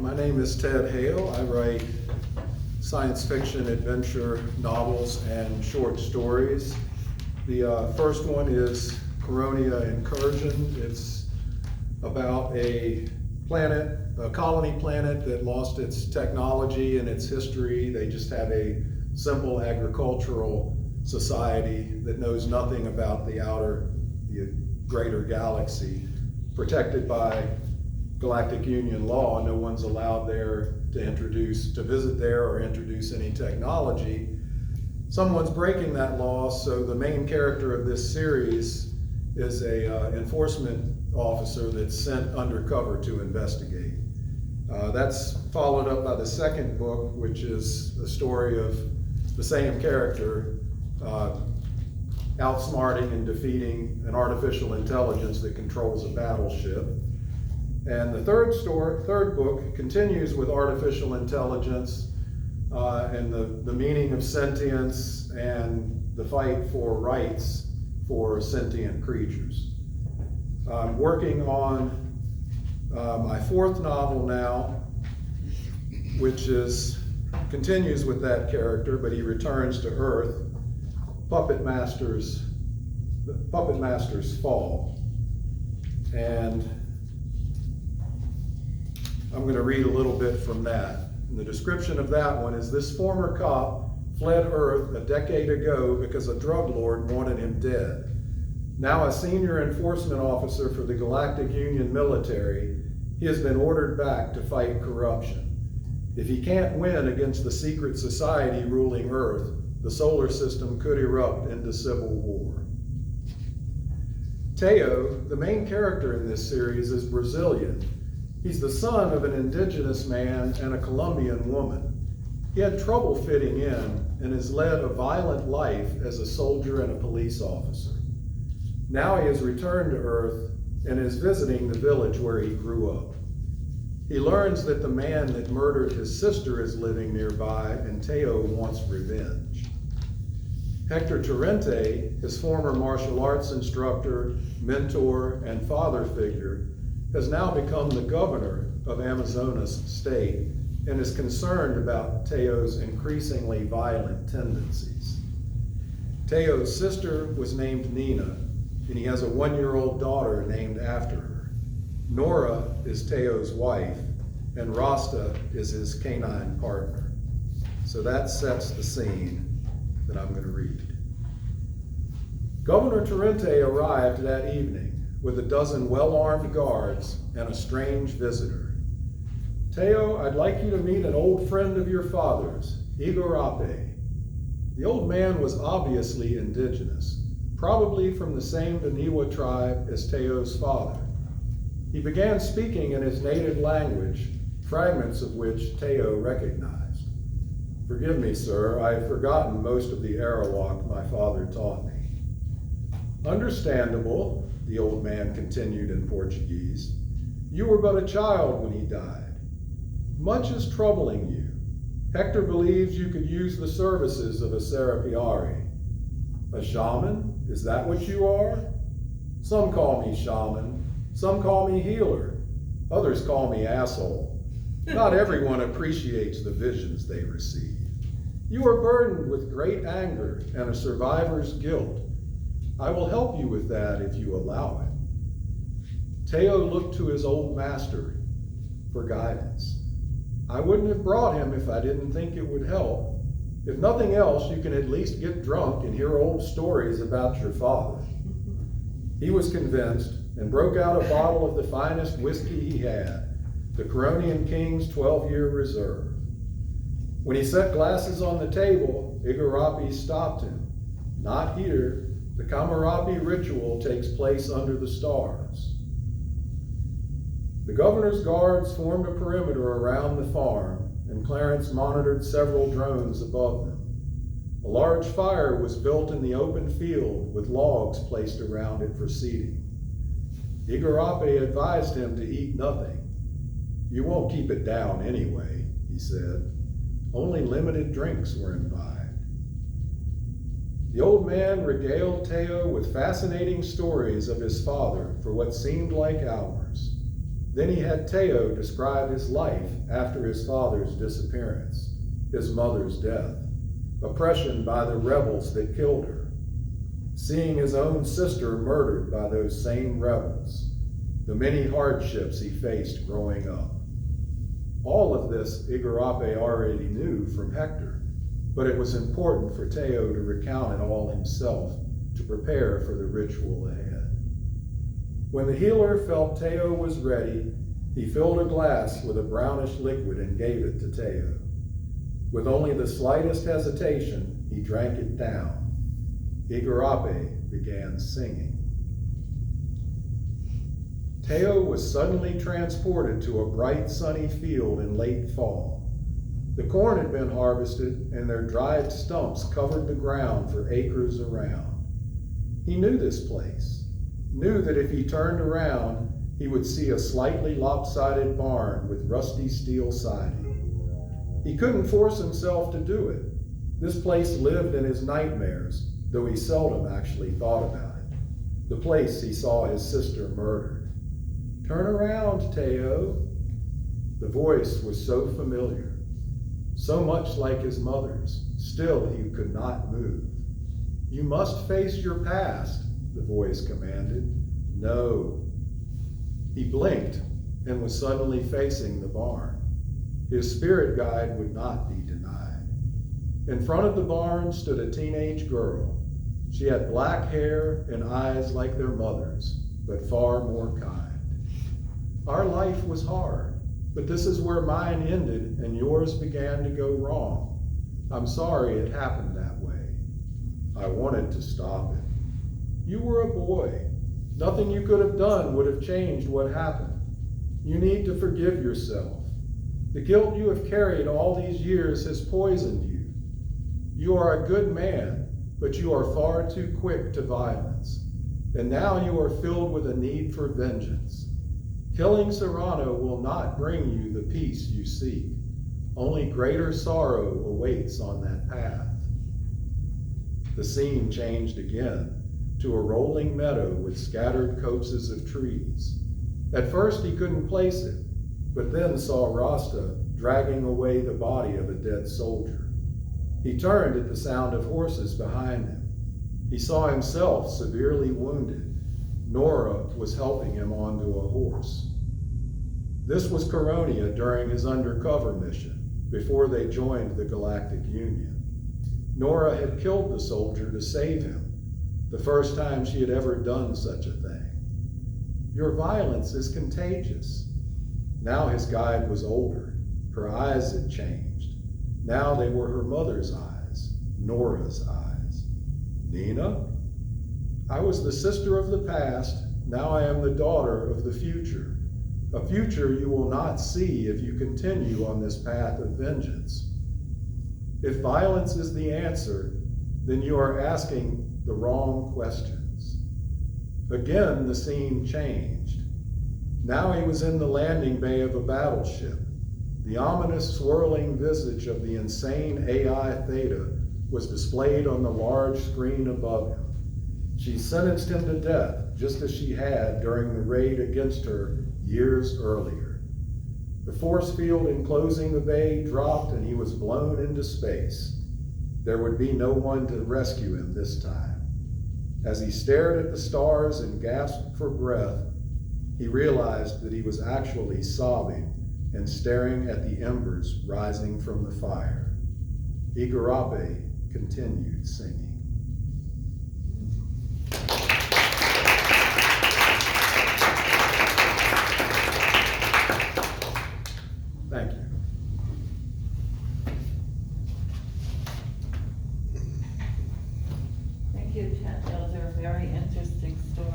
My name is Ted Hale. I write science fiction, adventure novels, and short stories. The first one is Coronia Incursion. It's about a planet, a colony planet that lost its technology and its history. They just have a simple agricultural society that knows nothing about the greater galaxy. Protected by Galactic Union law, no one's allowed there to visit there or introduce any technology. Someone's breaking that law, so the main character of this series is a enforcement officer that's sent undercover to investigate. That's followed up by the second book, which is a story of the same character outsmarting and defeating an artificial intelligence that controls a battleship. And the third book continues with artificial intelligence and the meaning of sentience and the fight for rights for sentient creatures. I'm working on my fourth novel now, which continues with that character, but he returns to Earth. Puppet Master's Fall. And I'm going to read a little bit from that. And the description of that one is, this former cop fled Earth a decade ago because a drug lord wanted him dead. Now a senior enforcement officer for the Galactic Union military, he has been ordered back to fight corruption. If he can't win against the secret society ruling Earth, the solar system could erupt into civil war. Teo, the main character in this series, is Brazilian. He's the son of an indigenous man and a Colombian woman. He had trouble fitting in and has led a violent life as a soldier and a police officer. Now he has returned to Earth and is visiting the village where he grew up. He learns that the man that murdered his sister is living nearby, and Teo wants revenge. Hector Torrente, his former martial arts instructor, mentor, and father figure, has now become the governor of Amazonas state and is concerned about Teo's increasingly violent tendencies. Teo's sister was named Nina, and he has a 1-year-old daughter named after her. Nora is Teo's wife, and Rasta is his canine partner. So that sets the scene that I'm going to read. Governor Torrente arrived that evening with a dozen well-armed guards and a strange visitor. Teo, I'd like you to meet an old friend of your father's, Igarape. The old man was obviously indigenous, probably from the same Daniwa tribe as Teo's father. He began speaking in his native language, fragments of which Teo recognized. Forgive me, sir, I've forgotten most of the Arawak my father taught me. Understandable, the old man continued in Portuguese. You were but a child when he died. Much is troubling you. Hector believes you could use the services of a Serapiari. A shaman? Is that what you are? Some call me shaman. Some call me healer. Others call me asshole. Not everyone appreciates the visions they receive. You are burdened with great anger and a survivor's guilt. I will help you with that if you allow it. Teo looked to his old master for guidance. I wouldn't have brought him if I didn't think it would help. If nothing else, you can at least get drunk and hear old stories about your father. He was convinced and broke out a bottle of the finest whiskey he had, the Coronian King's 12-year reserve. When he set glasses on the table, Igarapi stopped him. Not here. The Kamarapi ritual takes place under the stars. The governor's guards formed a perimeter around the farm, and Clarence monitored several drones above them. A large fire was built in the open field with logs placed around it for seating. Igarapi advised him to eat nothing. You won't keep it down anyway, he said. Only limited drinks were imbibed. The old man regaled Teo with fascinating stories of his father for what seemed like hours. Then he had Teo describe his life after his father's disappearance, his mother's death, oppression by the rebels that killed her, seeing his own sister murdered by those same rebels, the many hardships he faced growing up. All of this Igarape already knew from Hector, but it was important for Teo to recount it all himself to prepare for the ritual ahead. When the healer felt Teo was ready, he filled a glass with a brownish liquid and gave it to Teo. With only the slightest hesitation, he drank it down. Igarape began singing. Teo was suddenly transported to a bright sunny field in late fall. The corn had been harvested and their dried stumps covered the ground for acres around. He knew this place, knew that if he turned around, he would see a slightly lopsided barn with rusty steel siding. He couldn't force himself to do it. This place lived in his nightmares, though he seldom actually thought about it. The place he saw his sister murdered. "Turn around, Teo." The voice was so familiar, so much like his mother's. Still, he could not move. "You must face your past," the voice commanded. "No." He blinked and was suddenly facing the barn. His spirit guide would not be denied. In front of the barn stood a teenage girl. She had black hair and eyes like their mother's, but far more kind. "Our life was hard, but this is where mine ended and yours began to go wrong. I'm sorry it happened that way. I wanted to stop it. You were a boy. Nothing you could have done would have changed what happened. You need to forgive yourself. The guilt you have carried all these years has poisoned you. You are a good man, but you are far too quick to violence. And now you are filled with a need for vengeance. Killing Serrano will not bring you the peace you seek. Only greater sorrow awaits on that path." The scene changed again to a rolling meadow with scattered copses of trees. At first he couldn't place it, but then saw Rasta dragging away the body of a dead soldier. He turned at the sound of horses behind him. He saw himself severely wounded. Nora was helping him onto a horse. This was Coronia during his undercover mission, before they joined the Galactic Union. Nora had killed the soldier to save him, the first time she had ever done such a thing. "Your violence is contagious." Now his guide was older. Her eyes had changed. Now they were her mother's eyes, Nora's eyes. "Nina? I was the sister of the past. Now I am the daughter of the future. A future you will not see if you continue on this path of vengeance. If violence is the answer, then you are asking the wrong questions." Again, the scene changed. Now he was in the landing bay of a battleship. The ominous swirling visage of the insane AI Theta was displayed on the large screen above him. She sentenced him to death, just as she had during the raid against her years earlier. The force field enclosing the bay dropped and he was blown into space. There would be no one to rescue him this time. As he stared at the stars and gasped for breath, he realized that he was actually sobbing and staring at the embers rising from the fire. Igarape continued singing. Thank you. Thank you, Ted. Those are very interesting stories.